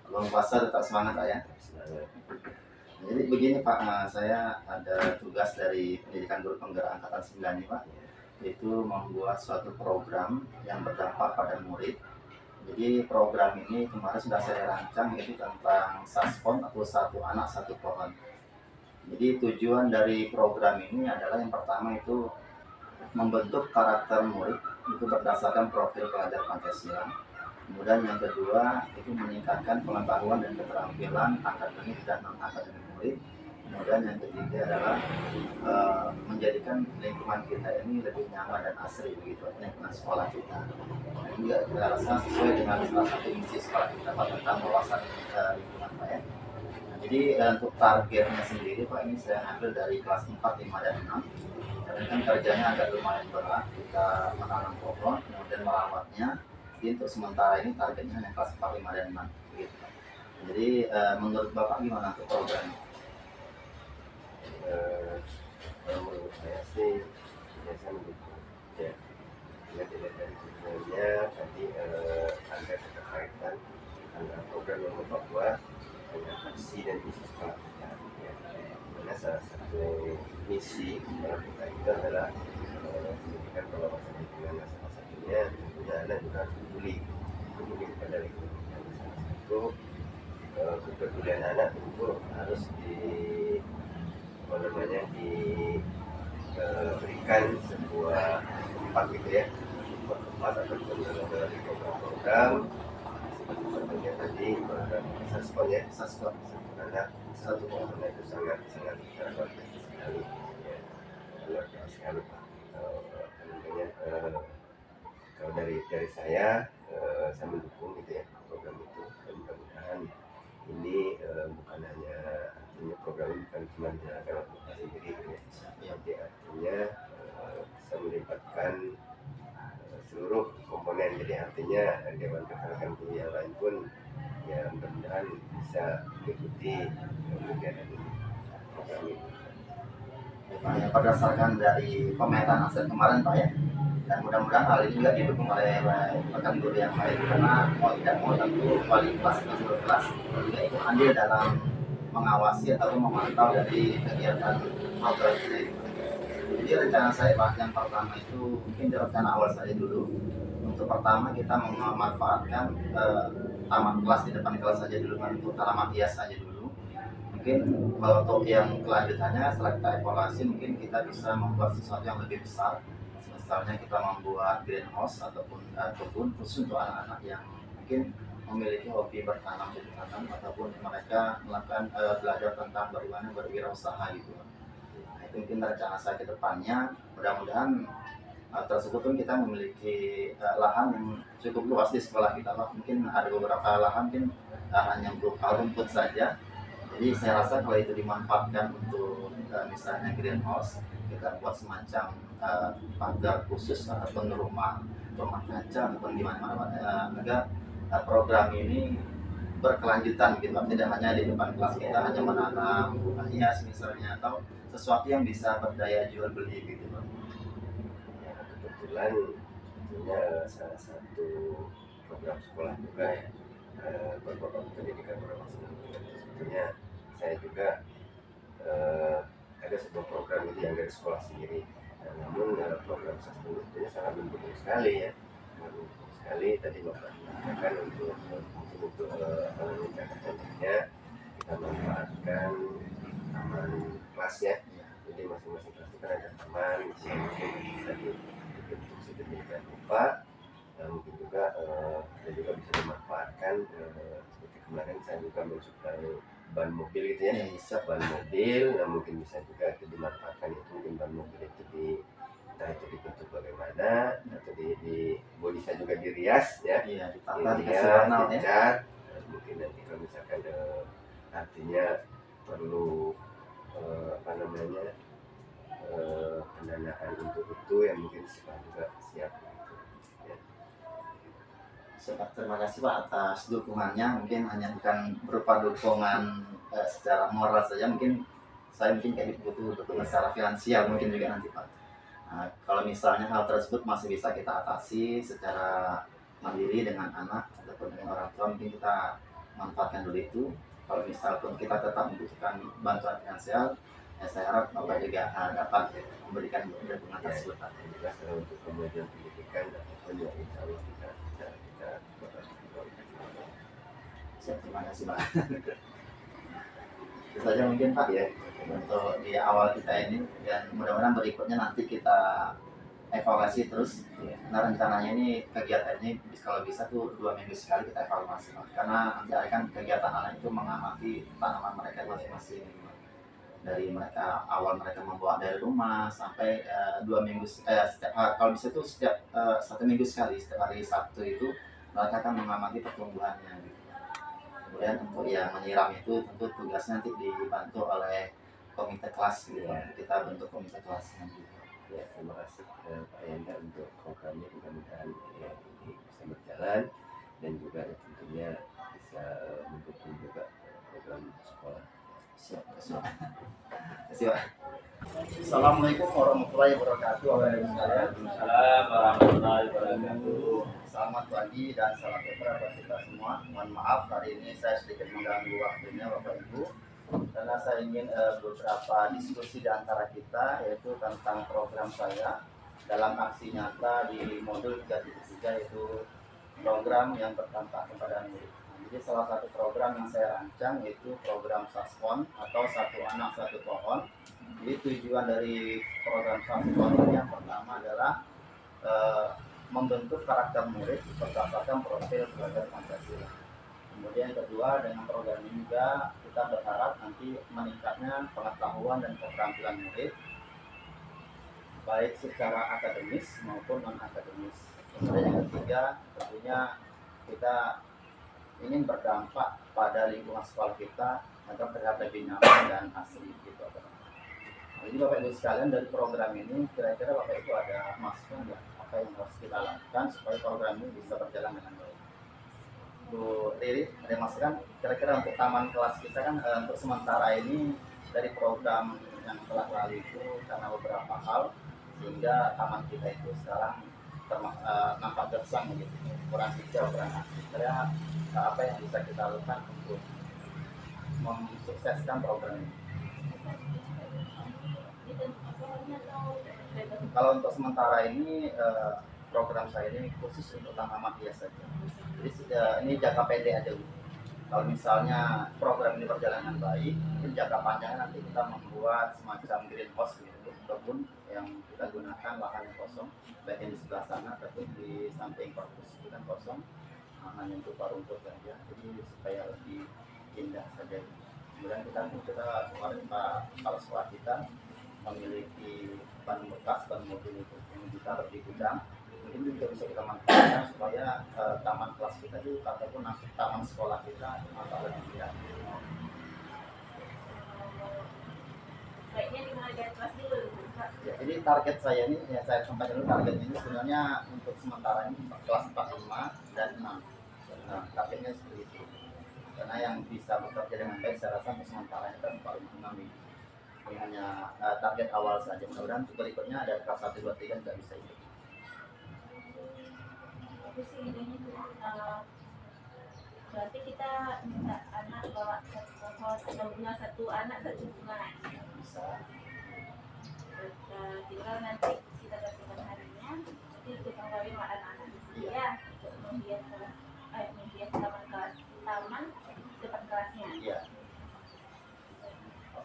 Kalau puasa tetap semangat Pak ya. Jadi begini Pak, saya ada tugas dari Pendidikan Guru Penggerak Angkatan 9 nih Pak, itu membuat suatu program yang berdampak pada murid. Jadi program ini kemarin sudah saya rancang, yaitu tentang Saspon atau satu anak satu pohon. Jadi tujuan dari program ini adalah yang pertama itu membentuk karakter murid itu berdasarkan profil pelajar Pancasila. Kemudian yang kedua itu meningkatkan pengetahuan dan keterampilan akademik dan non akademik murid. Kemudian yang ketiga adalah menjadikan lingkungan kita ini lebih nyaman dan asri begitu, lingkungan sekolah kita. Nah, ini juga kita rasa sesuai dengan salah satu misi sekolah kita Pak, tentang wawasan lingkungan Pak ya. Nah, jadi untuk targetnya sendiri Pak, ini saya ambil dari kelas 4, 5, dan 6. Karena kan kerjanya agak lumayan berat, kita menanam pohon, kemudian merawatnya. Jadi untuk sementara ini targetnya hanya kelas 4, 5, dan 6 gitu. Jadi menurut Bapak gimana untuk programnya? Menurut saya sih biasa mendukung ya. Karena tidak dari tujuannya tadi ada keterkaitan antara program yang Bapak buat dengan visi dan misi sekolah kita ya. Karena salah satu misi sekolah kita itu adalah pendidikan berwawasan lingkungan. Salah satunya tentunya anak juga harus peduli kepada lingkungan. Salah satu kepedulian anak itu harus diberikan sebuah tempat gitu ya, tempat ataupun dari program-program seperti tadi program Saspon ya, Saspon anak satu komponen itu sangat sangat luar biasa sekali ya, luar biasa sekali Pak. Tentunya kalau dari saya mendukung gitu ya program itu, dan mudah-mudahan ini bukan hanya artinya program ini bukan cuma dilakukan oleh kita sendiri gitu ya, tapi artinya bisa melibatkan seluruh komponen. Jadi artinya dewan rekan guru yang lain pun ya mudah-mudahan bisa mengikuti kegiatan ini, program ini. Ya, berdasarkan dari pemetaan aset kemarin Pak ya, dan mudah-mudahan hal ini juga didukung oleh rekan guru yang lain, karena mau tidak mau tentu wali kelas dan guru kelas juga ikut andil dalam mengawasi atau memantau dari kegiatan program ini. Jadi rencana saya Pak, yang pertama itu mungkin di rencana awal saya dulu. Untuk pertama kita memanfaatkan taman kelas di depan kelas saja dulu, untuk tanaman hias saja dulu. Mungkin kalau untuk yang kelanjutannya setelah kita evaluasi, mungkin kita bisa membuat sesuatu yang lebih besar. Misalnya kita membuat greenhouse ataupun kebun khusus untuk anak-anak yang mungkin memiliki hobi bertanam di tanam, ataupun mereka melakukan belajar tentang bagaimana berwirausaha gitu. Nah, itu mungkin rencana saya ke depannya. Mudah-mudahan tersebut pun kita memiliki lahan yang cukup luas di sekolah kita Pak. Mungkin ada beberapa lahan mungkin hanya berupa rumput saja. Jadi saya rasa kalau itu dimanfaatkan untuk misalnya greenhouse, kita buat semacam pagar khusus ataupun rumah kaca ataupun gimana agar program ini berkelanjutan gitu, tidak hanya di depan kelas kita hanya menanam bunga hias misalnya, atau sesuatu yang bisa berdaya jual beli gitu Pak. Ya, kebetulan tentunya salah satu program sekolah juga ya, program pendidikan berwawasan lingkungan itu sebetulnya saya juga ada sebuah program itu yang dari sekolah sendiri. Nah, namun program sastra sebetulnya sangat mendukung sekali ya, mendukung sekali. Tadi Bapak mengatakan untuk jangka pendeknya kita manfaatkan taman kelasnya. Jadi masing-masing kelas itu kan ada taman yang mungkin bisa dibentuk sedemikian rupa. Nah, mungkin juga bisa dimanfaatkan seperti kemarin saya juga mensuplai ban mobil gitu ya, ban mobil. Nah, mungkin bisa juga itu dimanfaatkan, itu mungkin ban mobil itu entah itu dibentuk bagaimana, atau bisa juga dirias ya, dicat. Mungkin nanti kalau misalkan artinya perlu pendanaan untuk itu yang mungkin sekarang juga siap ya. Terima kasih Pak atas dukungannya. Mungkin hanya bukan berupa dukungan secara moral saja, mungkin saya kayak butuh dukungan secara finansial mungkin juga nanti Pak. Nah, kalau misalnya hal tersebut masih bisa kita atasi secara mandiri dengan anak ataupun dengan orang tua, mungkin kita manfaatkan dulu itu. Kalau misal pun kita tetap membutuhkan bantuan finansial, ya saya harap Bapak juga dapat memberikan dukungan Ya, tersebut. yang jelas kalau untuk kemajuan pendidikan ataupun ya insya Allah kita bakal diperolehkan. Siap, terima kasih Pak. Itu saja mungkin Pak ya untuk di awal kita ini, dan mudah-mudahan berikutnya nanti kita evaluasi terus. Ya, Karena rencananya ini kegiatan ini kalau bisa tuh 2 minggu sekali kita evaluasi Pak. Karena nanti kan kegiatan anak itu mengamati tanaman mereka masing-masing, dari mereka awal mereka membawa dari rumah sampai 2 minggu setiap kalau bisa tuh setiap 1 minggu sekali, setiap hari Sabtu itu mereka akan mengamati pertumbuhannya gitu. Kemudian untuk yang menyiram itu tentu tugasnya nanti dibantu oleh komite kelas gitu. Ya. Kita bentuk komite kelas nanti. Ya, terima kasih Pak Yanda untuk programnya, mudah-mudahan ya, ini bisa berjalan dan juga tentunya bisa mendukung juga program sekolah. Siap, siap. Siap. Assalamualaikum warahmatullahi wabarakatuh. Waalaikumsalam warahmatullahi wabarakatuh. Selamat pagi dan salam sejahtera buat kita semua. Mohon maaf hari ini saya sedikit mengganggu waktunya Bapak Ibu, karena saya ingin beberapa diskusi di antara kita, yaitu tentang program saya dalam aksi nyata di modul 3.3, yaitu program yang berdampak kepada murid. Jadi salah satu program yang saya rancang yaitu program Saspon atau Satu Anak Satu Pohon. Jadi tujuan dari program Saspon ini yang pertama adalah membentuk karakter murid berdasarkan profil belajar Pancasila. Kemudian yang kedua, dengan program ini juga kita berharap nanti meningkatnya pengetahuan dan keterampilan murid, baik secara akademis maupun non akademis. Kemudian yang ketiga, tentunya kita ingin berdampak pada lingkungan sekolah kita agar terlihat lebih nyaman dan asri gitu. Nah, jadi Bapak Ibu sekalian, dari program ini kira-kira Bapak Ibu ada masukan nggak apa yang harus kita lakukan supaya program ini bisa berjalan dengan baik? Bu Riri, ada masukan kira-kira untuk taman kelas kita kan untuk sementara ini dari program yang telah lalu itu karena beberapa hal sehingga taman kita itu sekarang nampak gersang gitu, kurang hijau, kurang asri. Kira apa yang bisa kita lakukan untuk mensukseskan program ini? Kalau untuk sementara ini program saya ini khusus untuk tanaman hias saja. Jadi ini jangka pendek aja. Kalau misalnya program ini berjalan dengan baik, mungkin jangka panjangnya nanti kita membuat semacam greenhouse gitu, kebun yang kita gunakan lahan yang kosong, baik yang di sebelah sana ataupun di samping kampus itu kan kosong, hanya untuk rumput saja, jadi supaya lebih indah saja. Kemudian kita kemarin kepala sekolah kita memiliki ban bekas, ban mobil itu yang ditaruh di gudang, mungkin juga bisa kita manfaatkan supaya taman kelas kita itu ataupun taman sekolah kita tampak lebih indah. Baiknya dimulai dari kelas dulu. Ya, jadi target saya ini, ya saya sampaikan dulu, target ini sebenarnya untuk sementara ini kelas 4, 5, dan 6. Nah, targetnya seperti itu. Karena yang bisa bekerja dengan baik saya rasa untuk sementara ini kan 4, 5, 6 ini. Ini hanya target awal saja. Mudah-mudahan untuk berikutnya ada kelas 1, 2, 3 nggak bisa ikut. Aku sih idenya tuh berarti kita minta anak bawa satu pohon atau bunga, satu anak satu bunga. Bisa. Tinggal nanti kita tentukan harinya. Jadi kita kawin sama anak-anak di sini ya untuk menghias taman depan kelasnya. Iya.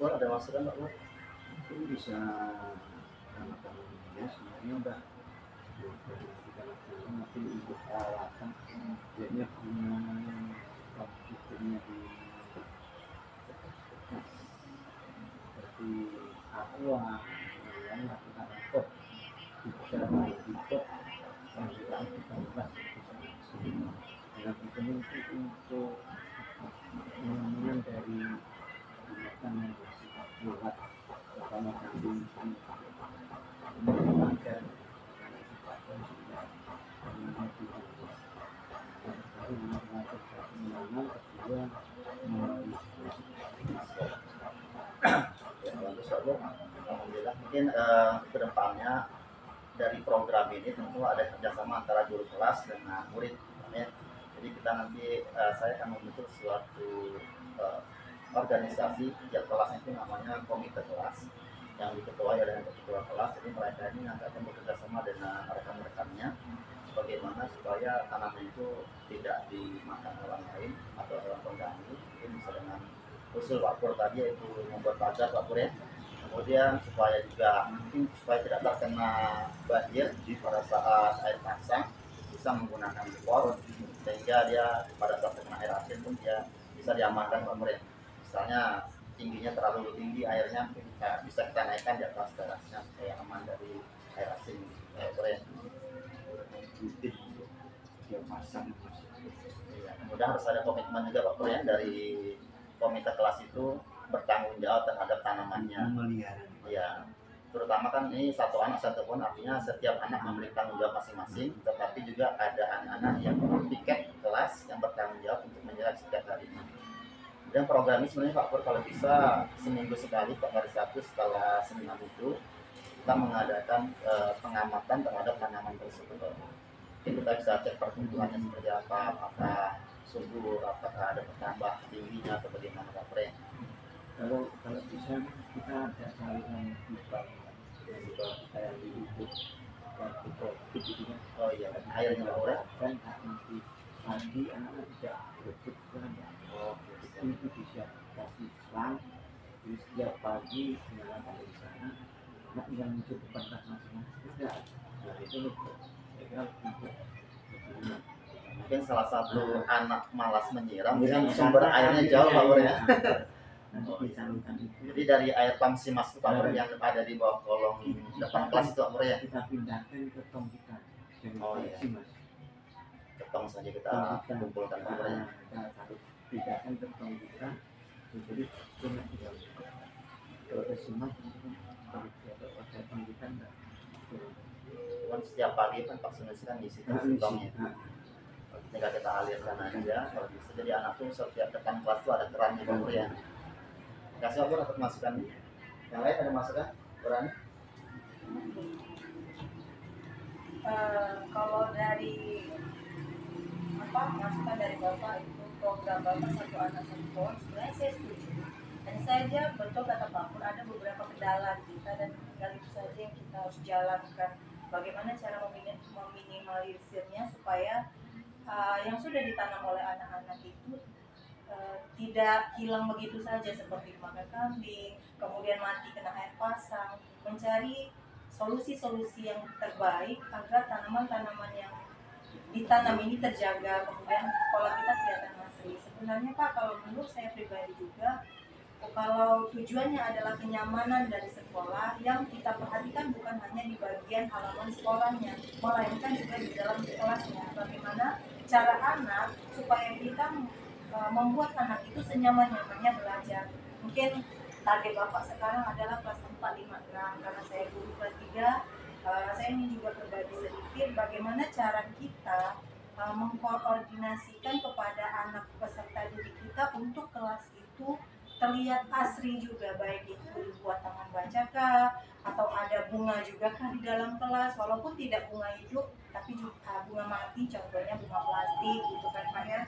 Pak ada masukan Pak? Mungkin bisa ya sebenarnya udah kita lakukan, tapi untuk peralatan kayaknya punya komputernya di seperti aqua yang lakukan laptop bisa laptop yang juga kita bahas dengan tentunya itu untuk pengembangan dari tindakan yang bersifat luas pertama kali mengembangkan sifatnya sudah menghadapi baru melakukan pengembangan kedua Ya, bagus Pak Bu. Alhamdulillah. Mungkin kedepannya dari program ini tentu ada kerjasama antara guru kelas dengan murid. ya. Jadi kita nanti saya akan membentuk suatu organisasi tiap kelasnya itu namanya komite kelas yang diketuai oleh ketua kelas. Jadi mereka ini nanti akan bekerja sama dengan rekan-rekannya bagaimana supaya tanaman itu tidak dimakan orang lain atau hewan pengganggu. Mungkin bisa dengan usul Pak Pur tadi yaitu membuat pagar Pak Pur ya. Kemudian supaya juga mungkin supaya tidak terkena banjir pada saat air pasang bisa menggunakan pot sehingga dia pada saat terkena air asin pun dia bisa diamankan Pak Pur ya. Misalnya tingginya terlalu tinggi airnya bisa kita naikkan di atas terasnya supaya aman dari air asin Pak Pur ya. Dia pasang Iya, kemudian harus ada komitmen juga Pak Pur ya dari komite kelas itu bertanggung jawab terhadap tanamannya. memelihara. Ya, terutama kan ini satu anak satu pohon artinya setiap anak memiliki tanggung jawab masing-masing, tetapi juga ada anak-anak yang piket kelas yang bertanggung jawab untuk menjaga setiap harinya. Dan program ini sebenarnya Pak Pur kalau bisa seminggu sekali Pak hari Sabtu setelah seminar itu kita mengadakan pengamatan terhadap tanaman tersebut. Mungkin kita bisa cek pertumbuhannya seperti apa, apakah subur, apakah ada bertambah tingginya atau bagaimana Pak Pur ya. Kalau bisa kita ada saluran pipa kayak di itu waktu covid itu kan. Oh iya, airnya Pak Pur ya. Kan nanti pagi anak-anak tidak berebut kan. Oh, Itu bisa kasih selang. Jadi setiap pagi menyalakan dari sana. Anak yang muncul depan masing-masing tidak. Nah itu untuk saya untuk mungkin salah satu anak malas menyiram Menyiram jadi sumber karena airnya jauh Pak Pur ya. nanti disalurkan itu. Jadi dari air pam Simas itu Pak Pur yang ada di bawah kolong depan kelas itu Pak Pur ya. Kita pindahkan ke tong kita. Jadi Oh, iya. sih mas. Ketong saja kita kumpulkan Pak Pur ya. Kita harus pindahkan ke tong kita. Jadi cuma kita proses semua proses tong kita enggak. Kan setiap pagi kan vaksinasi kan di situ tongnya. Tinggal kita alirkan aja kalau bisa. Jadi anak tuh setiap depan kelas tuh ada kerannya Pak Pur ya. Kasih Pak Pur dapat masukan. Yang lain ada masukan? Berani? Kalau dari masukan dari Bapak itu program Bapak satu anak satu pohon sebenarnya saya setuju. Hanya saja betul kata Pak Pur ada beberapa kendala kita dan tinggal itu saja yang kita harus jalankan. Bagaimana cara meminimalisirnya supaya yang sudah ditanam oleh anak-anak itu tidak hilang begitu saja seperti makan kambing, kemudian mati kena air pasang, mencari solusi-solusi yang terbaik agar tanaman-tanaman yang ditanam ini terjaga, kemudian pola kita kelihatan asli. Sebenarnya Pak, kalau menurut saya pribadi juga, kalau tujuannya adalah kenyamanan dari sekolah, yang kita perhatikan bukan hanya di bagian halaman sekolahnya, melainkan juga di dalam kelasnya. Bagaimana cara anak supaya kita membuat anak itu senyaman-nyamannya belajar. Mungkin target Bapak sekarang adalah kelas 4, 5, 6, karena saya guru kelas 3, saya ingin juga berbagi sedikit bagaimana cara kita mengkoordinasikan kepada anak peserta didik kita untuk kelas itu terlihat asri juga, baik itu dibuat taman baca kah, atau ada bunga juga kah di dalam kelas, walaupun tidak bunga hidup tapi juga bunga mati, contohnya bunga plastik gitu kan Pak ya.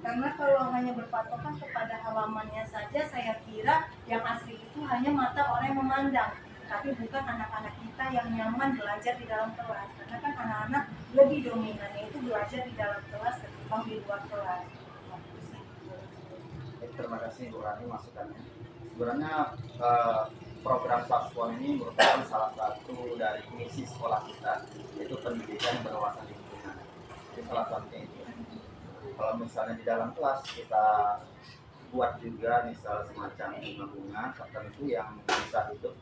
Karena kalau hanya berpatokan kepada halamannya saja, saya kira yang asli itu hanya mata orang yang memandang, tapi bukan anak-anak kita yang nyaman belajar di dalam kelas. Karena kan anak-anak lebih dominannya itu belajar di dalam kelas ketimbang di luar kelas. Terima kasih Bu Rani masukannya. Sebenarnya program Saspon ini merupakan salah satu dari misi sekolah kita, yaitu pendidikan berwawasan lingkungan. Jadi salah satunya itu. Kalau misalnya di dalam kelas kita buat juga misal semacam bunga-bunga tertentu yang bisa hidup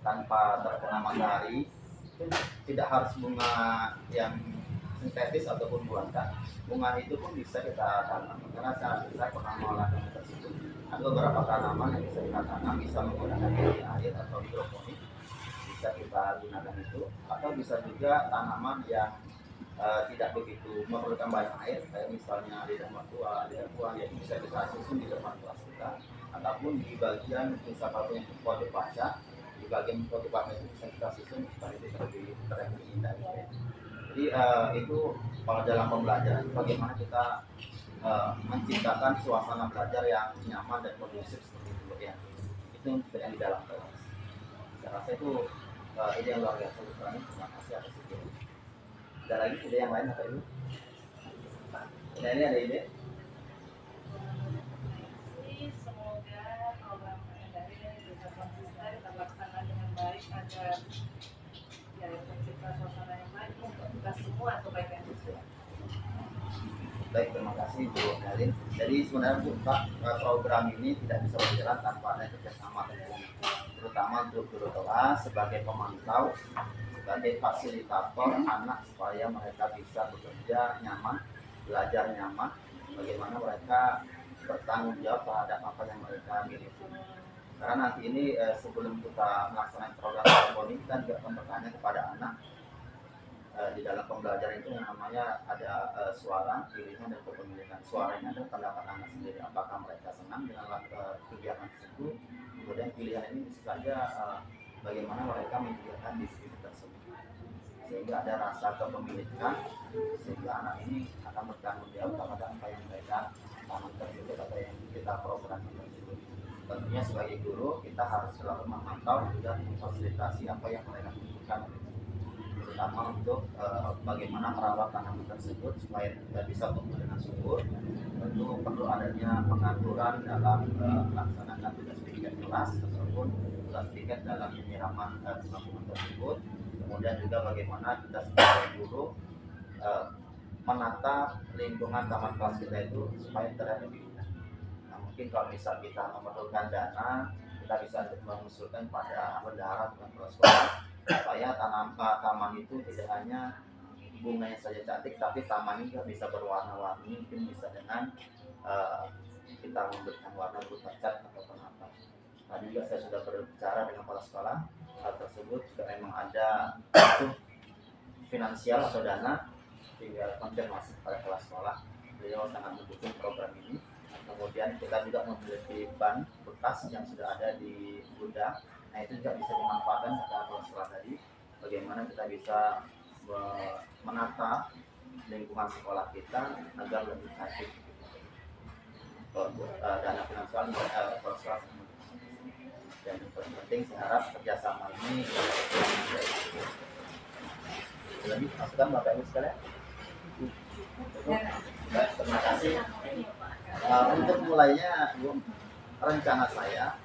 tanpa terkena matahari, itu tidak harus bunga yang sintetis ataupun buatan. Bunga itu pun bisa kita tanam karena saya pernah melakukan tersebut. Ada beberapa tanaman yang bisa kita tanam, bisa menggunakan air atau hidroponik, bisa kita gunakan itu, atau bisa juga tanaman yang tidak begitu memerlukan banyak air, kayak misalnya lidah mertua, lidah buah, ya bisa kita susun di depan kelas kita, ataupun di bagian misalnya kode baca, di bagian kode baca itu bisa kita susun supaya itu lebih terang indah. Jadi Jadi itu kalau dalam pembelajaran bagaimana kita menciptakan suasana belajar yang nyaman dan kondusif seperti itu ya. Itu yang di dalam kelas. Saya rasa itu ide yang luar biasa. Terima kasih atas itu. Ada lagi ide yang lain atau itu? Nah, ini ada ide. Semoga program dari bisa konsisten terlaksana dengan baik agar ya tercipta suasana yang baik untuk kita semua kebaikan siswa. Baik, terima kasih Bu Melin. Jadi sebenarnya Bu, Pak, program ini tidak bisa berjalan tanpa ada kerjasama terutama untuk guru kelas sebagai pemantau, sebagai fasilitator anak supaya mereka bisa bekerja nyaman, belajar nyaman, bagaimana mereka bertanggung jawab terhadap apa yang mereka miliki. Karena nanti ini sebelum kita melaksanakan program harmoni, kita juga akan bertanya kepada anak di dalam pembelajaran itu yang namanya ada suara, pilihan, dan kepemilikan. Suaranya adalah pendapat anak sendiri, apakah mereka senang dengan kegiatan tersebut. Kemudian pilihan ini bisa saja bagaimana mereka mengerjakan disiplin tersebut, sehingga ada rasa kepemilikan, sehingga anak ini akan bertanggung jawab terhadap apa yang mereka tanam tersebut atau yang kita programkan tersebut. Tentunya sebagai guru kita harus selalu memantau dan memfasilitasi apa yang mereka butuhkan, terutama untuk bagaimana merawat tanaman tersebut supaya bisa tumbuh dengan subur. Tentu perlu adanya pengaturan dalam melaksanakan tugas piket kelas ataupun tugas piket dalam penyiraman tanaman tersebut. Kemudian juga bagaimana kita sebagai guru menata lingkungan taman kelas kita itu supaya terlihat lebih indah. Nah, mungkin kalau misal kita memerlukan dana, kita bisa mengusulkan pada bendahara dan kepala sekolah supaya taman itu tidak hanya bunganya saja cantik, tapi taman juga bisa berwarna-warni, mungkin bisa dengan kita memberikan warna berupa cat atau apa. Tadi juga saya sudah berbicara dengan kepala sekolah, hal tersebut juga memang ada finansial atau dana, tinggal konfirmasi kepada kepala sekolah. Beliau sangat mendukung program ini. Kemudian kita juga memiliki ban bekas yang sudah ada di gudang. Nah, itu juga bisa dimanfaatkan secara kepala sekolah tadi. Bagaimana kita bisa menata lingkungan sekolah kita agar lebih cantik. Dana finansial kepala sekolah. Dan yang paling penting saya harap kerjasama ini lagi masukan Bapak Ibu sekalian. Baik, terima kasih. Untuk mulainya, rencana saya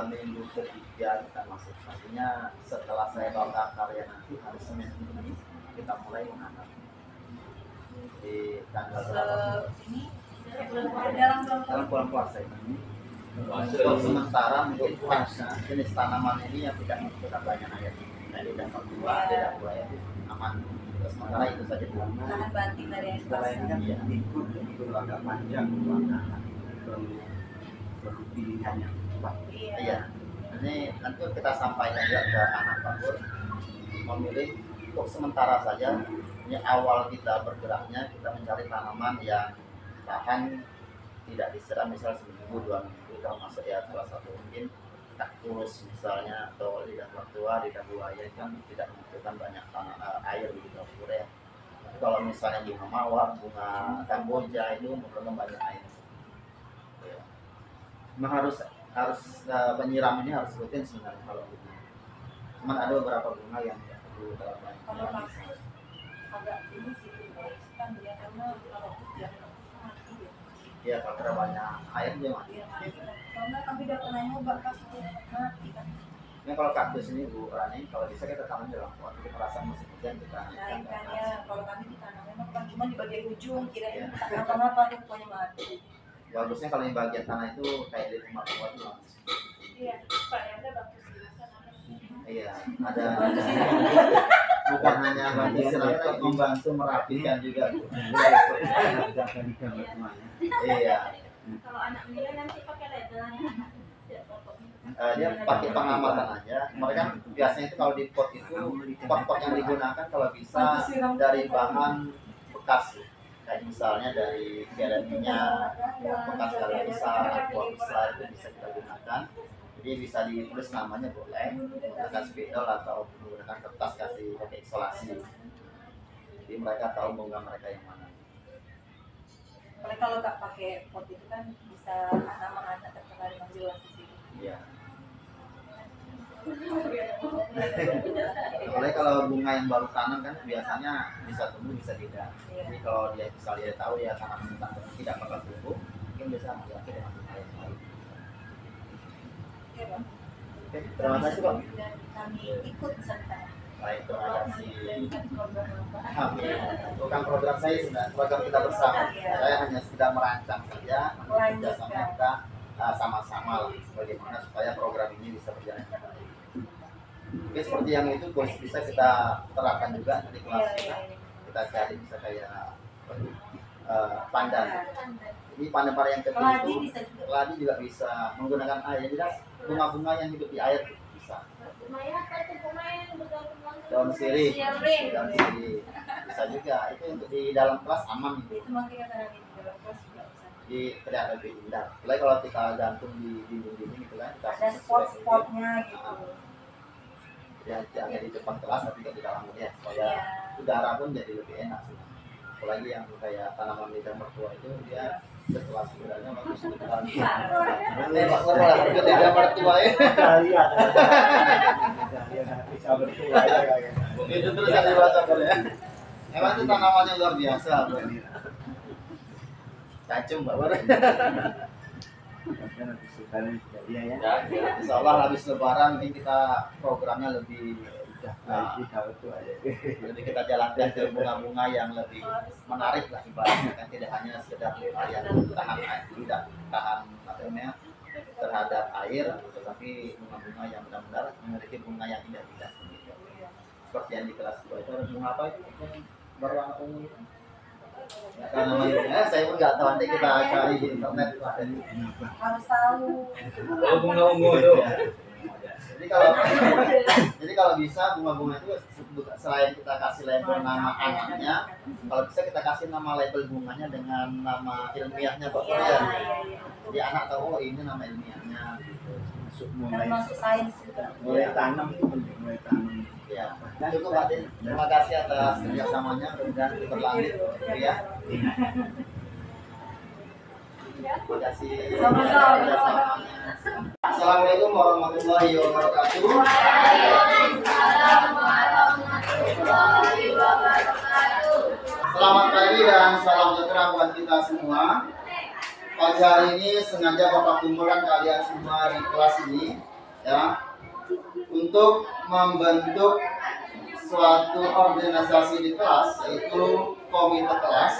minggu ketiga kita masuk. Artinya setelah saya bawa karya nanti hari Senin ini kita mulai menanam di tanggal Ini dalam bulan puasa ini. Untuk sementara mungkin puasa jenis tanaman ini yang tidak membutuhkan banyak air. Nah, di dapat dua ya aman. Sementara itu saja tahan banting dari yang Selain kan Iya. ikut agak panjang warna perlu pilihan yang tepat. Iya. Ini tentu kita sampaikan juga ke anak Bakur memilih untuk sementara saja. Ini awal kita bergeraknya kita mencari tanaman yang tahan tidak disiram misal seminggu 2 minggu, termasuk ya salah satu mungkin kaktus misalnya atau lidah mertua, lidah buaya kan tidak membutuhkan banyak air begitu ya. Tapi kalau misalnya bunga mawar, bunga kamboja itu memerlukan banyak air. Ya. Memang harus penyiram ini harus rutin sebenarnya kalau bunga. Cuman ada beberapa bunga yang tidak perlu terlalu banyak. kalau kaktus agak ini sih kan dia karena kalau hujan mati ya. Ya kalau terlalu banyak air dia mati. Karena kami udah pernah nyoba kaktus mati kan. Ini kalau kaktus ini Bu Rani, kalau bisa kita tanam dalam pot, kita rasa musim hujan kita Naikkannya kalau kami ditanamnya bukan cuma di bagian ujung, kirain apa-apa dia pokoknya mati. bagusnya kalau yang bagian tanah itu kayak di rumah tua itu langsung. Iya, Pak ya ada bagus Iya, ada bukan hanya bantu silakan membantu merapikan juga Bu. Ada kali gambar semuanya. Iya, Kalau anak dia nanti pakai ledan. dia pakai pengamatan aja. Mereka biasanya itu kalau di pot itu pot-pot yang digunakan kalau bisa dari bahan bekas, kayak misalnya dari galon minyak, bekas galon besar, aqua besar itu bisa kita gunakan. Jadi bisa ditulis namanya boleh, menggunakan spidol atau menggunakan kertas kasih pakai isolasi. Jadi mereka tahu bunga mereka yang mana. Kalau nggak pakai pot itu kan bisa anak-anak terkena dengan jelas di situ. Iya. Apalagi kalau bunga yang baru tanam kan biasanya bisa tumbuh bisa tidak. Jadi kalau dia misalnya dia tahu ya tanaman tidak bakal tumbuh, mungkin bisa mengganti dengan bunga yang lain. Iya, Bang. Oke, terima kasih Pak. Dan kami ikut serta. Baik, terima kasih. Menjalankan program Bapak. Amin. Bukan program saya sudah program kita bersama. Saya hanya sedang merancang saja, kerjasama kita sama-sama lah, bagaimana supaya program ini bisa berjalan dengan baik. Oke, seperti yang itu bisa kita terapkan juga di kelas kita. Kita cari bisa kayak pandan. Ini pandan yang kecil itu, keladi juga bisa menggunakan air. Jadi bunga-bunga yang hidup di air bisa. Daun sirih bisa juga. Itu untuk di dalam kelas aman itu. Itu makanya karena di dalam kelas juga bisa. Di terlihat lebih indah. Apalagi kalau kita gantung di dinding-dinding gitu kan. Ada spot-spotnya gitu. Ya, jangan di depan kelas tapi di dalam ya supaya udara pun jadi lebih enak sih. Apalagi yang kayak tanaman lidah mertua itu dia setelah udaranya bagus sekali. Nanti bakal lah lidah mertua ya. Iya. Bisa bertua ya kayak. Itu terus yang dibahas ya. Emang itu tanamannya luar biasa. Cacung Pak Bar. Karena kesukaan dia ya. Ya, insya Allah habis lebaran ini kita programnya lebih Kita betul aja. jadi kita jalankan ke bunga-bunga yang lebih menarik lah ibaratnya kan tidak hanya sekedar bunga yang tahan air, tidak tahan namanya terhadap air, tetapi bunga-bunga yang benar-benar memiliki bunga yang indah-indah seperti yang di kelas 2 itu ada bunga apa itu berwarna ungu itu. Nah, namanya saya pun nggak tahu, nanti kita cari di internet itu ada. Harus tahu. Bunga ungu itu. Jadi kalau bisa bunga-bunga itu selain kita kasih label nama anaknya, kalau bisa kita kasih nama label bunganya dengan nama ilmiahnya Pak ya. Jadi anak tahu oh ini nama ilmiahnya. Termasuk sains juga. Mulai tanam itu penting, mulai tanam. Ya, cukup Pak Din. Terima kasih atas kerjasamanya dan berlanjut ya. Terima kasih. Sama-sama. Assalamualaikum warahmatullahi wabarakatuh. Selamat pagi dan salam sejahtera buat kita semua. Pagi hari ini sengaja Bapak kumpulkan kalian semua di kelas ini ya untuk membentuk suatu organisasi di kelas yaitu komite kelas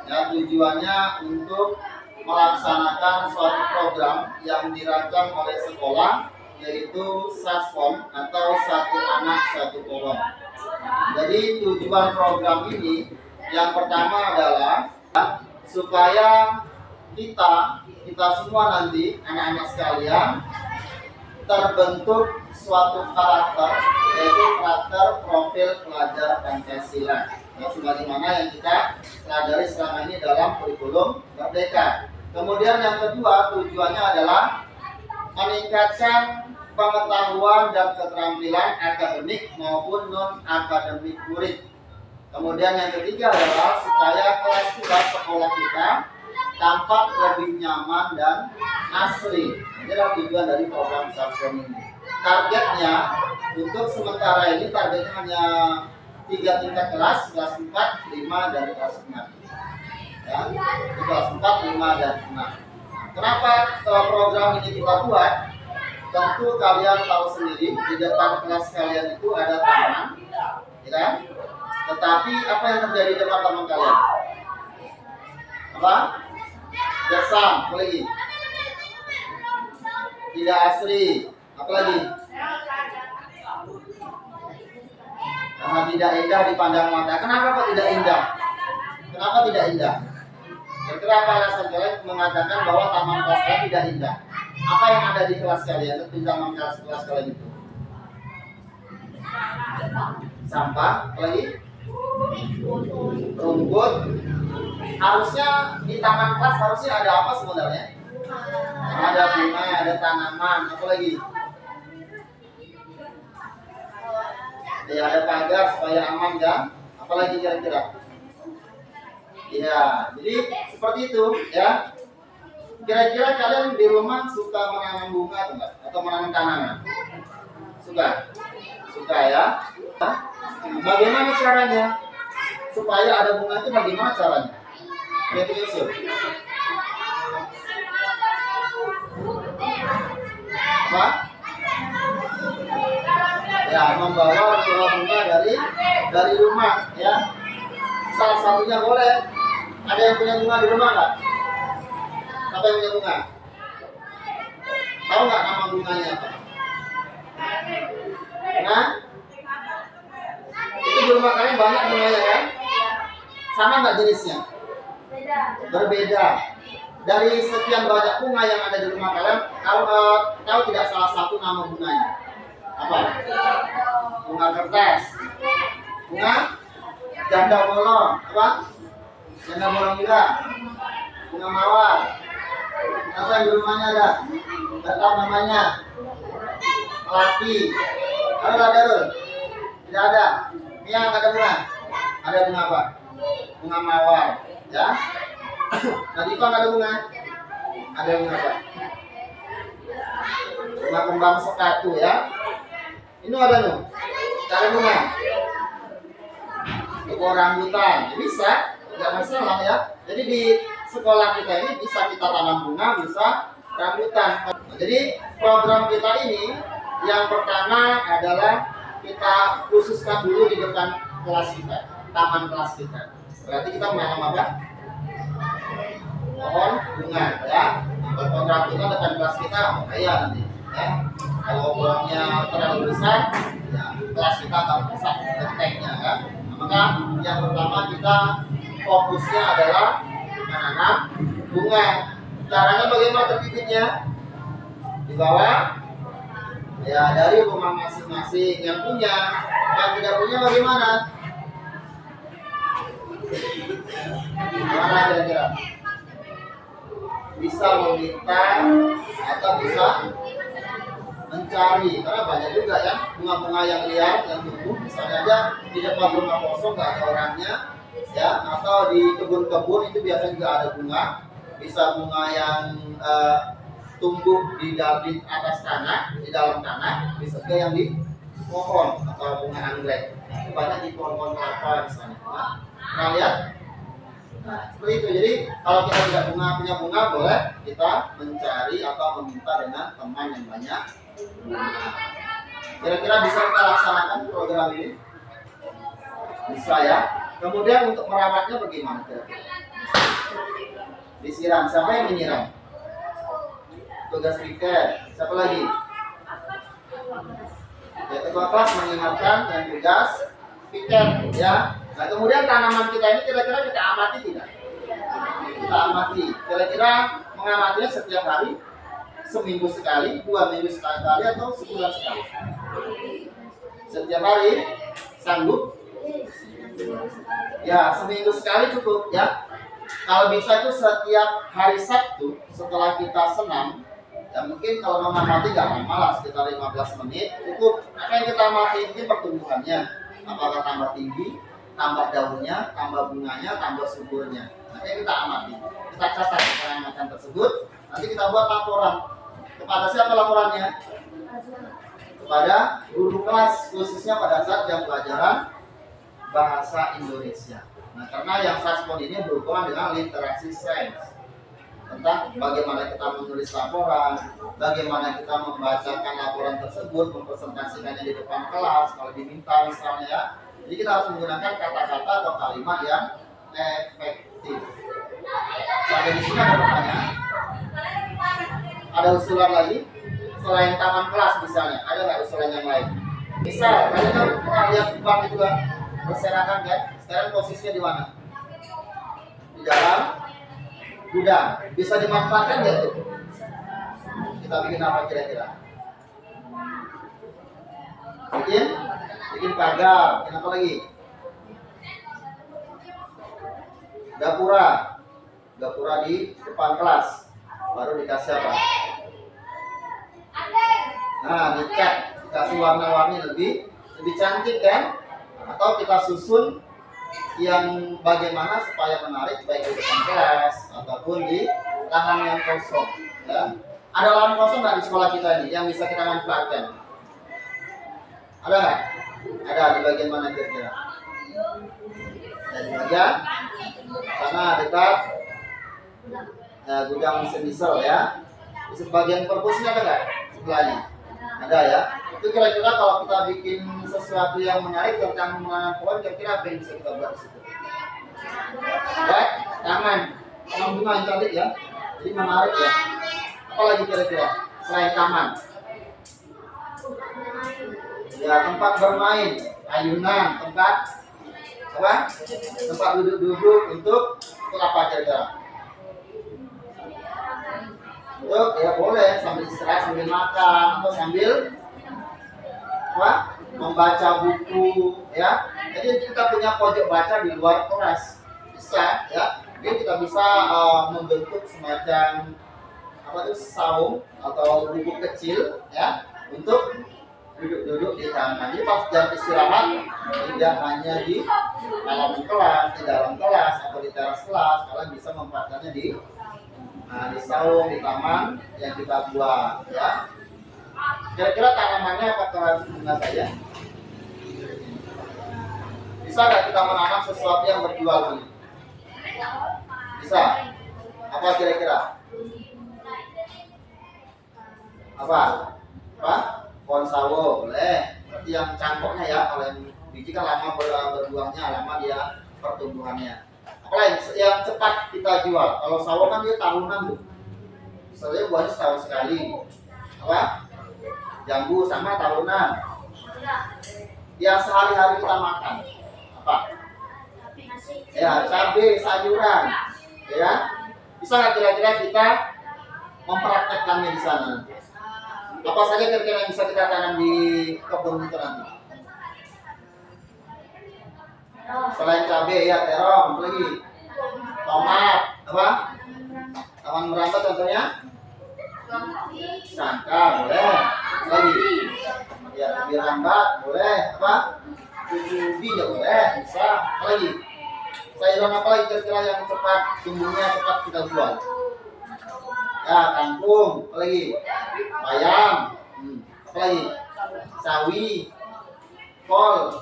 ya, tujuannya untuk melaksanakan suatu program yang dirancang oleh sekolah yaitu SASPON atau Satu Anak Satu Pohon. Jadi tujuan program ini yang pertama adalah supaya kita semua nanti anak-anak sekalian terbentuk suatu karakter yaitu karakter profil pelajar Pancasila ya, sebagaimana yang kita pelajari selama ini dalam kurikulum Merdeka. Kemudian yang kedua tujuannya adalah meningkatkan pengetahuan dan keterampilan akademik maupun non akademik murid. Kemudian yang ketiga adalah supaya kelas sekolah kita tampak lebih nyaman dan asli. Ini adalah tujuan dari program SASPON ini. Targetnya untuk sementara ini targetnya hanya 3 tingkat kelas 4, 5, dan kelas 6. Ya, di kelas 4, 5, dan 6. Kenapa program ini kita buat? Tentu kalian tahu sendiri di depan kelas kalian itu ada taman, ya kan? Tetapi apa yang terjadi di depan taman kalian? Apa? Gersang, apa lagi? Tidak asri, apa lagi? Tidak indah dipandang mata. Kenapa kok tidak indah? Kenapa tidak indah? Kira-kira apa alasan kalian mengatakan bahwa taman kelas kalian tidak indah? Apa yang ada di kelas kalian? Di taman kelas kalian itu? Sampah, apa lagi? Rumput. Harusnya di taman kelas harusnya ada apa sebenarnya? Ada bunga, ada tanaman, apa lagi? Ya, ada pagar supaya aman kan? Apalagi kira-kira? Iya, jadi seperti itu ya. Kira-kira kalian di rumah suka menanam bunga atau enggak? Atau menanam tanaman? Suka? Suka ya? Bagaimana caranya? Supaya ada bunga itu bagaimana caranya? Lihat Yusuf. Apa? Ya, membawa bunga dari rumah ya. Salah satunya boleh. Ada yang punya bunga di rumah nggak? Siapa yang punya bunga? Tahu nggak nama bunganya apa? Nah, itu di rumah kalian banyak bunganya kan? Sama nggak jenisnya? Berbeda. Dari sekian banyak bunga yang ada di rumah kalian, tahu tidak salah satu nama bunganya? Apa? Bunga kertas. Bunga janda bolong. Apa? Janda bolong juga. Bunga mawar. Apa yang di rumahnya ada? Tidak tahu namanya. Melati. Ada Darul? Tidak ada. Ini yang ada bunga. Ada bunga apa? Bunga mawar. Ya. Nadifah ada bunga. Ada bunga apa? Bunga kembang sekatu ya. Ini ada nih. Ada bunga. Pokok rambutan. Bisa. Tidak masalah ya. Jadi di sekolah kita ini bisa kita tanam bunga, bisa rambutan. Jadi program kita ini yang pertama adalah kita khususkan dulu di depan kelas kita, taman kelas kita. Berarti kita menanam apa? Pohon bunga ya. Pohon rambutan depan kelas kita, bahaya nanti ya. Kalau pohonnya terlalu besar, ya kelas kita akan rusak deteknya kan. Maka yang pertama kita fokusnya adalah menanam bunga. Caranya bagaimana terbibitnya? Di bawah ya dari rumah masing-masing yang punya. Yang tidak punya bagaimana? Gimana kira-kira? Bisa meminta atau bisa mencari, karena banyak juga ya bunga-bunga yang liar yang tumbuh. Misalnya aja di depan rumah kosong nggak ada orangnya ya, atau di kebun-kebun itu biasanya juga ada bunga. Bisa bunga yang tumbuh di atas tanah, di dalam tanah, bisa juga yang di pohon atau bunga anggrek. Itu banyak di pohon-pohon kelapa misalnya. Nah, lihat. Nah, seperti itu. Jadi kalau kita tidak punya bunga, boleh kita mencari atau meminta dengan teman yang banyak. Kira-kira bisa kita laksanakan program ini? Bisa ya. Kemudian untuk merawatnya bagaimana kira-kira? Disiram. Siapa yang menyiram? Tugas piket. Siapa lagi? Ya, ketua kelas mengingatkan yang tugas piket ya. Nah, kemudian tanaman kita ini kira-kira kita amati tidak? Kita amati. Kira-kira mengamatinya setiap hari, seminggu sekali, 2 minggu sekali, atau sebulan sekali? Setiap hari sanggup? Ya, seminggu sekali cukup ya. Kalau bisa itu setiap hari Sabtu setelah kita senam, ya mungkin kalau mengamati nggak lama lah, sekitar 15 menit cukup. Apa yang kita amati ini pertumbuhannya, apakah tambah tinggi, tambah daunnya, tambah bunganya, tambah suburnya. Nanti kita amati, kita catat pengamatan tersebut. Nanti kita buat laporan. Kepada siapa laporannya? Kepada guru kelas, khususnya pada saat jam pelajaran bahasa Indonesia. Nah, karena yang Saspon ini berhubungan dengan literasi sains, tentang bagaimana kita menulis laporan, bagaimana kita membacakan laporan tersebut, mempresentasikannya di depan kelas kalau diminta misalnya ya. Jadi kita harus menggunakan kata-kata atau kalimat yang efektif. Sampai di sini ada pertanyaan? Ada usulan lagi? Selain taman kelas misalnya, ada nggak usulan yang lain? Bisa, kalian kan pernah lihat bank itu kan berserakan kan? Sekarang posisinya di mana? Di dalam gudang. Bisa dimanfaatkan nggak tuh? Kita bikin apa kira-kira? Bikin pagar. Bikin apa lagi? Gapura di depan kelas. Baru dikasih apa? Nah, dicat, dikasih warna-warni lebih cantik kan? Atau kita susun yang bagaimana supaya menarik baik di depan kelas ataupun di lahan yang kosong. Ya. Ada lahan kosong nggak di sekolah kita ini yang bisa kita manfaatkan? Ada nggak? Ada di bagian mana kira-kira? Di bagian sana dekat gudang mesin diesel ya. Di sebagian perpusnya ada nggak? Sebelahnya ada ya. Itu kira-kira kalau kita bikin sesuatu yang menarik tentang menanam pohon, kira-kira apa yang bisa kita buat di situ? Baik, taman bunga yang cantik ya. Jadi menarik ya. Apa lagi kira-kira selain taman? Ya, tempat bermain, ayunan, tempat apa? Tempat duduk-duduk untuk apa kira-kira? Untuk ya boleh sambil istirahat, sambil makan atau sambil apa? Membaca buku ya. Jadi kita punya pojok baca di luar kelas bisa ya. Jadi kita bisa membentuk semacam apa itu saung atau buku kecil ya untuk duduk-duduk di taman. Jadi pas jam istirahat tidak hanya di halaman kelas, di dalam kelas atau di teras kelas, kalian bisa memanfaatkannya di saung di taman yang kita buat ya. Kira-kira tanamannya apakah bunga saja? Bisa nggak kita menanam sesuatu yang berjual ini? Bisa. Apa kira-kira? Apa? Pohon sawo boleh. Berarti yang cangkoknya ya, kalau yang biji kan lama berbuahnya, lama dia pertumbuhannya. Apalagi yang cepat kita jual. Kalau sawo kan dia tahunan tuh. Soalnya buahnya setahun sekali. Apa? Jambu sama tahunan. Yang sehari-hari kita makan. Apa? Ya, cabai, sayuran. Ya. Bisa nggak kira-kira kita mempraktekkannya di sana? Apa saja kira-kira yang bisa kita tanam di kebun itu nanti? Selain cabai ya terong, apa lagi? Tomat, apa? Taman merambat contohnya? Sangka boleh. Apa lagi? Ya, ubi rambat boleh. Apa? Ubi ya boleh, bisa. Apa lagi? Sayuran apa lagi kira-kira yang cepat tumbuhnya, cepat kita jual? Ya, kangkung, apa lagi? Bayam, apa lagi? Sawi, kol.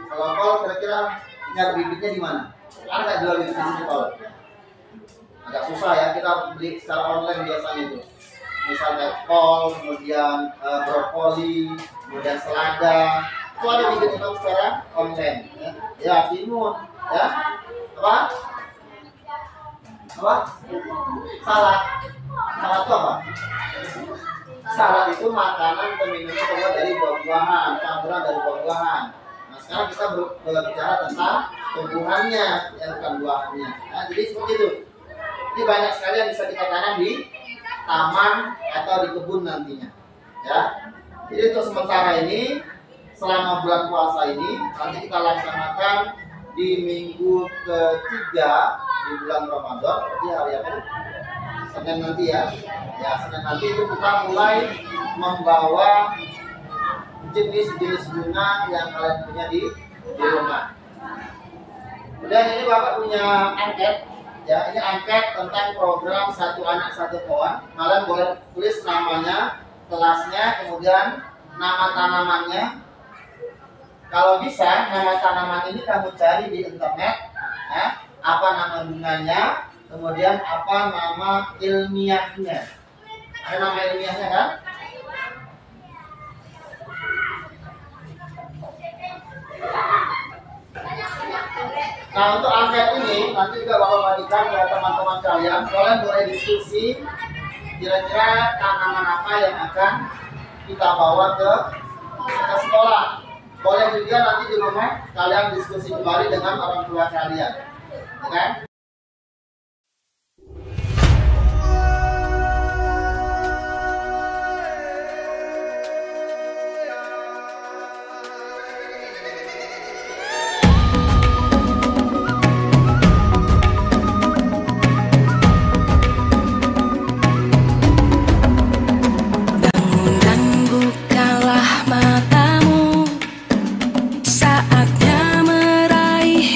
Kalau kol kira-kira nyari bibitnya di mana? Ada nggak jual bibit di sini kol? Agak susah ya, kita beli secara online biasanya itu. Misalnya kol, kemudian brokoli, kemudian selada. Itu ada bibit itu secara online. Ya, timun, ya. Apa? Apa? Salad. Salad itu apa? Salad itu makanan atau minuman terbuat dari buah-buahan, campuran dari buah-buahan. Nah, sekarang kita berbicara tentang tumbuhannya, yang bukan buahnya. Nah, jadi seperti itu. Ini banyak sekali yang bisa kita tanam di taman atau di kebun nantinya. Ya. Jadi untuk sementara ini, selama bulan puasa ini, nanti kita laksanakan di minggu ketiga di bulan Ramadan. Berarti hari apa? Senin nanti ya. Ya, Senin nanti itu kita mulai membawa jenis-jenis bunga yang kalian punya di rumah. Kemudian ini Bapak punya angket. Ya, ini angket tentang program Satu Anak Satu Pohon. Kalian boleh tulis namanya, kelasnya, kemudian nama tanamannya. Kalau bisa, nama tanaman ini kamu cari di internet, ya, apa nama bunganya, kemudian apa nama ilmiahnya. Ada nama ilmiahnya kan? Nah, untuk angket ini nanti juga bakal bagikan ke teman-teman kalian. Kalian boleh diskusi kira-kira tanaman apa yang akan kita bawa ke sekolah. Boleh juga nanti di rumah kalian diskusi kembali dengan orang tua kalian, ya kan? Saatnya meraih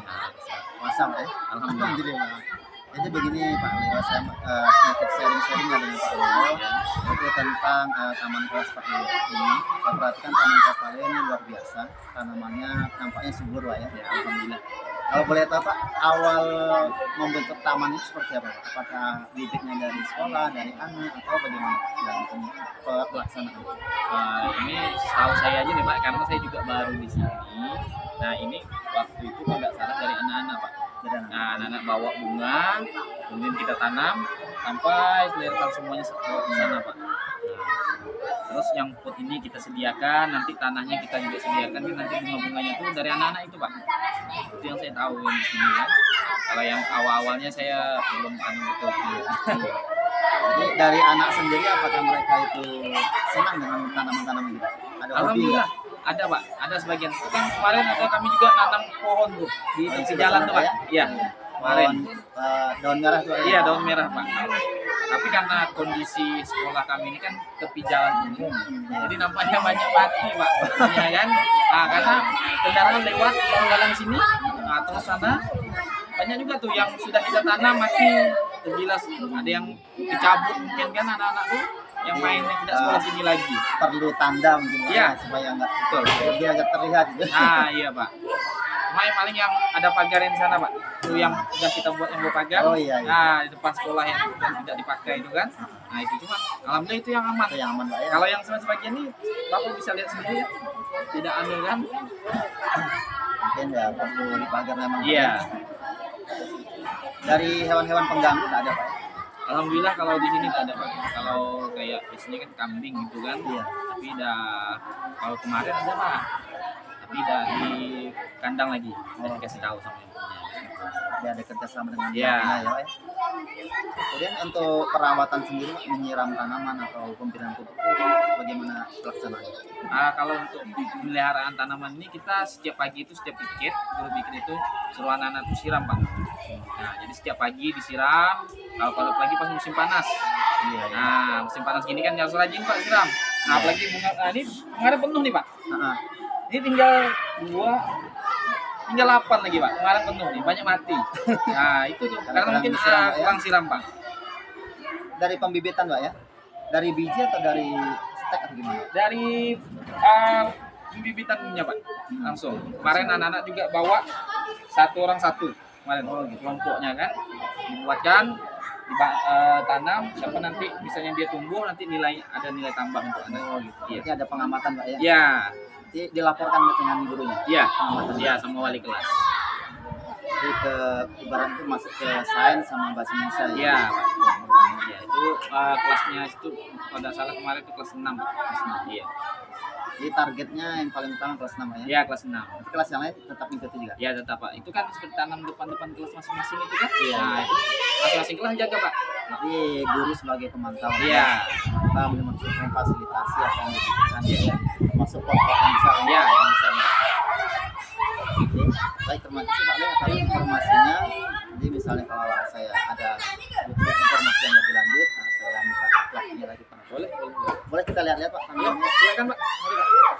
sehat. puasa Pak ya. Alhamdulillah. Alhamdulillah. Jadi begini Pak Leo, saya sedikit sharing-sharing dengan Pak Leo itu tentang taman kelas Pak Leo ini. Saya perhatikan taman kelas Pak Leo ini luar biasa, tanamannya nampaknya subur Pak ya. Ya, alhamdulillah. Kalau boleh tahu Pak, awal membentuk taman itu seperti apa Pak? Apakah bibitnya dari sekolah, dari anak, atau bagaimana dalam pelaksanaan? Ini setahu saya aja nih Pak, karena saya juga baru di sini. Nah ini waktu itu kalau nggak salah dari anak-anak Pak. Jadi, Nah anak-anak bawa bunga, kemudian kita tanam sampai selera semuanya ke sana Pak. Nah, terus yang pot ini kita sediakan, nanti tanahnya kita juga sediakan, nanti bunga-bunganya itu dari anak-anak itu Pak. Itu yang saya tahu yang di sini kan. Kalau yang awal-awalnya saya belum betul. Jadi dari anak sendiri apakah mereka itu senang dengan tanaman-tanaman itu? Ada hobi Alhamdulillah nggak? ada Pak, ada sebagian. Kan kemarin ada kami juga nanam pohon tuh di tepi jalan tuh Pak. Iya, kemarin. Daun merah tuh. Iya daun merah Pak. Tapi karena kondisi sekolah kami ini kan tepi jalan umum, jadi nampaknya banyak mati Pak. Ya kan? Nah, karena kendaraan lewat jalan sini, nah, terus sana banyak juga tuh yang sudah kita tanam mati tergilas. Ada yang dicabut mungkin kan anak-anak tuh yang main yang tidak sekolah sini lagi. Perlu tanda mungkin Pak, Iya. ya, supaya nggak Betul. lebih agak terlihat gitu. Nah iya Pak. Paling yang ada pagar di sana Pak. Itu yang sudah kita buat yang berpagar. Oh, iya, iya. Nah di depan sekolah yang tidak dipakai itu kan. Nah itu cuma alhamdulillah itu yang aman. Itu yang aman Pak ya. Kalau yang sebagian ini Bapak bisa lihat sendiri ya. Tidak anu kan. Mungkin ya perlu dipagar memang. Iya. Dari hewan-hewan pengganggu tak ada Pak? Alhamdulillah kalau di sini tidak ada Pak. Kalau kayak biasanya kan kambing gitu kan. Iya. Tapi kalau kemarin ada Pak. Tapi di kandang lagi. Saya dikasih tahu sama yang punya. Jadi ada kerjasama dengan Iya. ya, Pak ya. Kemudian untuk perawatan sendiri Pak, menyiram tanaman atau pemberian pupuk bagaimana pelaksanaannya? Kalau untuk pemeliharaan tanaman ini kita setiap pagi itu setiap piket guru bikin itu suruh anak-anak itu siram Pak. Nah jadi setiap pagi disiram. Kalau pagi pas musim panas. Iya. Nah musim panas gini kan harus rajin Pak siram. Nah apalagi bunga ini kemarin penuh nih Pak. Heeh. Ini tinggal 8 lagi Pak. Kemarin penuh nih banyak mati. Nah itu tuh karena Kurang mungkin disiram, Pak, ya? kurang siram Pak. Dari pembibitan Pak ya? Dari biji atau dari stek atau gimana? Dari bibitannya Pak langsung. Kemarin anak-anak juga bawa satu orang satu kemarin kelompoknya kan dibuatkan tanam siapa nanti misalnya dia tumbuh nanti ada nilai tambah untuk anak. Iya. Berarti ada pengamatan Pak ya? Iya. Jadi dilaporkan dengan gurunya. Iya. Pengamatan. Iya sama wali kelas. Jadi ke ibarat itu masuk ke sains sama bahasa Indonesia ya. Iya, Pak. Iya, itu kelasnya itu kalau tidak salah kemarin itu kelas 6 Pak. Kelas 6. Iya. Jadi targetnya yang paling utama kelas 6 ya. Iya, kelas 6. Tapi kelas yang lain tetap mengikuti juga. Ya tetap Pak. Itu kan seperti tanam depan-depan kelas masing-masing itu kan. Iya. Nah, itu masing-masing kelas jaga Pak. Jadi guru sebagai pemantau. Iya. Kita memfasilitasi apa yang dibutuhkan ya. Masuk kelompok yang besar. Iya, yang besar. Oke. Baik, terima kasih Pak Le atas informasinya. Jadi misalnya kalau saya ada butuh informasi yang lebih lanjut, nah saya minta waktunya lagi Pak. Boleh. Boleh kita lihat-lihat Pak? Iya, silakan Pak. Mari Pak.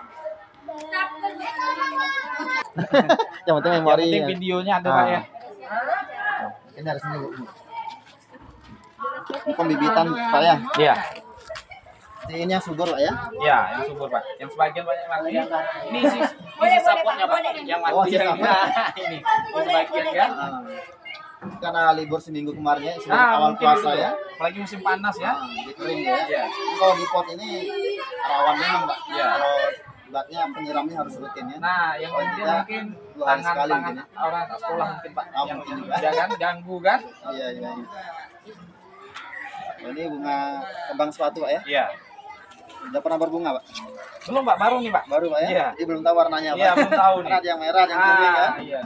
Yang penting memori. Yang penting videonya ada Pak ya. Ini harus dulu. Ini pembibitan Pak ya. Iya. Jadi ini yang subur Pak ya. Iya, yang subur Pak. Yang sebagian banyak mati. Ini sisa potnya Pak. Yang mati. Oh, sisa pot. Nah, ini sebagian kan. Karena libur seminggu kemarin ya, sebelum awal mungkin puasa itu, ya. Apalagi musim panas ya. Jadi kering ya. Iya. Kalau di pot ini rawan memang Pak. Iya. Kalau ibaratnya penyiramnya harus rutin ya. Nah, yang Kalau penting tidak, mungkin 2 hari sekali tangan mungkin ya. orang anak sekolah mungkin Pak. Oh, Yang mungkin. ya kan ganggu kan? Iya. Oh, ini bunga kembang sepatu Pak ya. Iya. Udah pernah berbunga Pak? Belum Pak, baru nih Pak. Baru Pak ya? Iya. Jadi belum tahu warnanya Pak. Iya, belum tahu nih. Karena ada yang merah, ada yang kuning ya. Iya.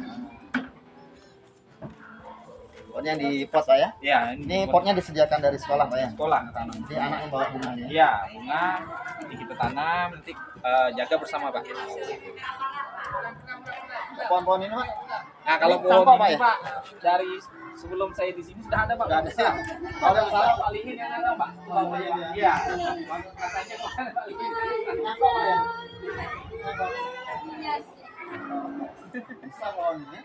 Oh, ini yang di pot Pak ya? Iya, Ini potnya disediakan dari sekolah Pak ya? sekolah tanam. Jadi anak yang bawa bunganya. Iya, bunga nanti kita tanam, nanti jaga bersama Pak. Pohon-pohon ini Pak? Nah, kalau Ini pohon sampah, Pak, ini ya? Pak dari sebelum saya di sini sudah ada Pak. Sudah ada. Kalau salah Pak Lihin yang ada Pak. Oh, iya. Iya. Katanya Pak Lihin. Nyangkok Pak ya? Bisa pohon ini.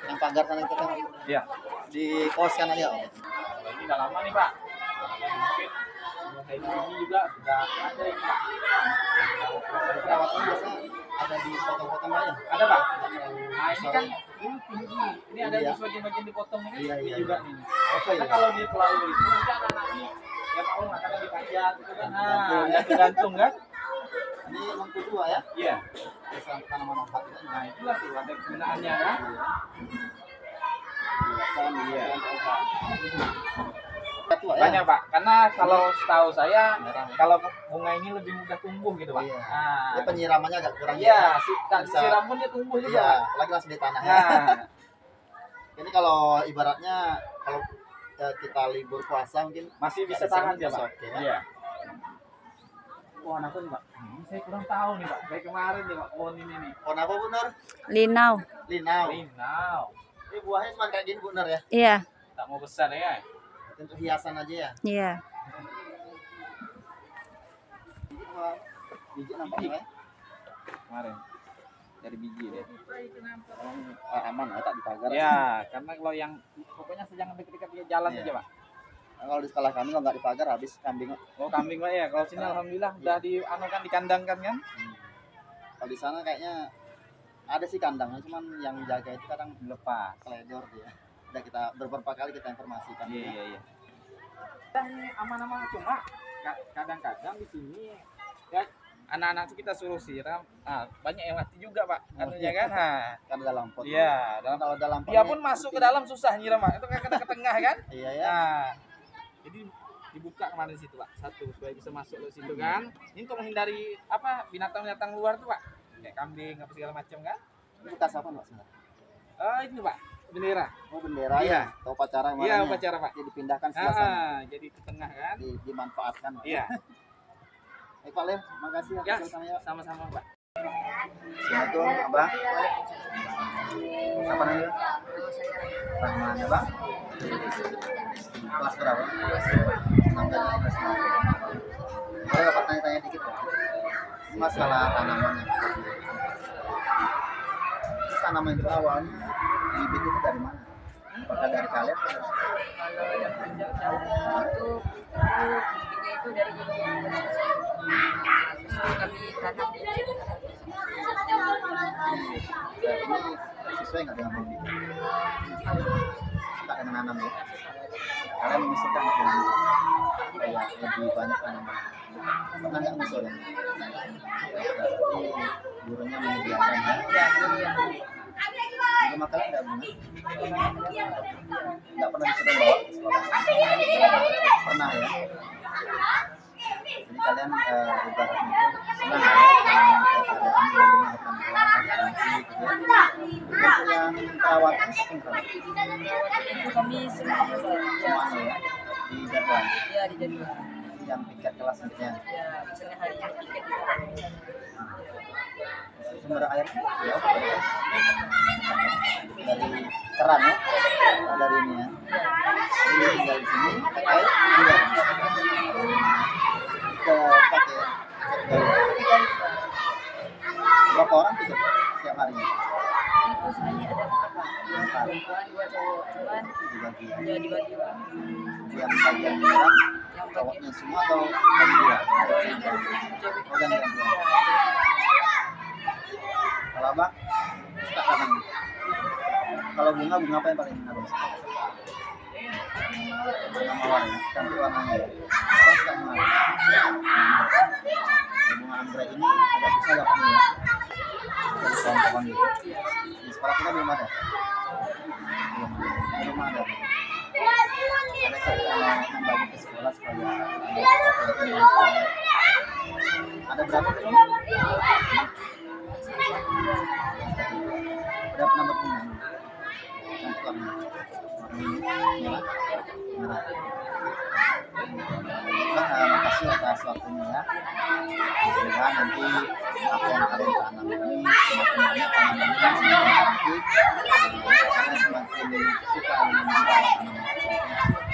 Yang pagar sana itu kan Iya. di kos kan aja. Ini udah lama nih Pak. Mungkin kayak gini juga sudah ada ini Pak. Perawatan biasa ada di potong-potong aja. Ada Pak. Nah ini kan ini tinggi. Ini ada Iya. di bagian-bagian dipotong ini kan Iya, tinggi iya, juga iya. nih. Oke Karena ya. kalau di Pulau itu nanti anak-anak ini ya mau akan dipanjat gitu kan. Nah, ya tergantung kan. Ini mengku dua ya. Iya. Biasa tanaman obat itu. Nah itulah tuh ada kegunaannya kan. Biasa Iya. Tua ya. Banyak Pak. Karena kalau setahu saya Merah. kalau bunga ini lebih mudah tumbuh gitu Pak. Iya. Nah, Dia penyiramannya agak kurang. iya, tak Bisa- disiram pun dia tumbuh juga. Iya, Pak. lagi langsung di tanah ya. Nah, Ini kalau ibaratnya kalau kita libur puasa mungkin masih bisa Nggak tahan bisa, ya Pak. oke, ya. Iya. Pohon apa nih Pak? Saya kurang tahu nih Pak. Kayak kemarin nih Pak pohon ini nih. pohon apa Bu Nur? Linau. Linau. Linau. Ini buahnya cuma kayak gini Bu Nur ya. Iya, Tak mau besar ya. Untuk hiasan aja ya. iya. Wah, biji nampaknya ya. Kemarin dari biji dia. Aman ya, tak dipagar. Ya, karena kalau yang pokoknya jangan dekat-dekat dia jalan Iya. aja Pak. Nah, kalau di sekolah kami kalau nggak dipagar habis kambing. Oh kambing Pak ya. Kalau sini alhamdulillah udah di anu kan dikandangkan kan. Kalau di sana kayaknya ada sih kandangnya, cuman yang jaga itu kadang Lepas. teledor dia. Udah kita beberapa kali kita informasikan. Iya iya iya. Dan ini aman-aman cuma kadang-kadang di sini ya anak-anak itu kita suruh siram, banyak yang mati juga Pak. Anunya kan. Kan dalam pot. Iya, dalam Kalau dalam pot. dia pun masuk ke dalam susah nyiram Pak. Itu kan kena ke tengah kan. Iya ya. Nah, jadi dibuka kemarin situ Pak. Satu supaya bisa masuk ke situ kan. Ini untuk menghindari apa binatang-binatang luar tuh Pak. Kayak kambing apa segala macam kan. Ini bekas apa Mbak sebenarnya? Ini Pak, bendera. Oh bendera Iya. ya. Atau upacara kemarin. Iya, ya? upacara Pak. Jadi dipindahkan sebelah sana. Jadi ke tengah kan. Dimanfaatkan. Pak. Iya. Pak Lem, makasih ya. Ya, kerjasamanya, Pak. sama-sama Pak. Assalamualaikum Abang. Siapa namanya? Rahman Abang. Kelas berapa? 16. Saya dapat tanya-tanya dikit Pak. Masalah tanaman yang tanaman itu awalnya bibit itu dari mana? Apakah dari kalian? Atau dari- Kalau yang jauh-jauh itu bibitnya itu dari kami tanam di sini. Ini sesuai nggak dengan hobi? Suka dengan nanam ya? Kalian mengusulkan dengan kayak lebih banyak tanaman. Pernah nggak ngusul ya? Berarti gurunya menyediakan ya? Ya, dulu yang Rumah kalian nggak bunga? Nggak pernah disuruh bawa ke sekolah? Pernah ya? Jadi kalian ibaratnya itu senang ya dengan keadaan bunga untuk yang perawatan seperti apa? itu kami semuanya Semuanya ya? Di jadwal ya di jadwal. yang piket kelas sebenarnya. Ya, misalnya hari ini tiket itu kami di sana. Sumber airnya ya dari keran ya, dari ini ya. Ini tinggal di sini, air keluar ke pakai berapa orang tiket setiap harinya? Itu sebenarnya ada empat Pak. Dua perempuan, dua cowok. Cuman Dibagi ya dibagi Pak. yang bagian merah cowoknya semua atau bagi dua? Cewek Oh, gantian dua. Kalau abang suka tanam. Kalau bunga apa yang paling abang suka? Bunga mawar ya, cantik warnanya ya. Abang suka bunga. Bunga anggrek ini agak susah dapatnya ya. Dari pohon-pohon gitu. Di sekolah kita belum ada. Belum ada. Ada cerita membagi ke sekolah supaya ada sesuatu yang sekolah. Ada berapa sih? Udah pernah berkunjung? Cantik warnanya. Warnanya merah. Bang, makasih atas waktunya ya. Mudah-mudahan nanti apa yang kalian tanam ini semakin banyak tanamannya, semakin cantik, karena semakin suka dengan tanaman.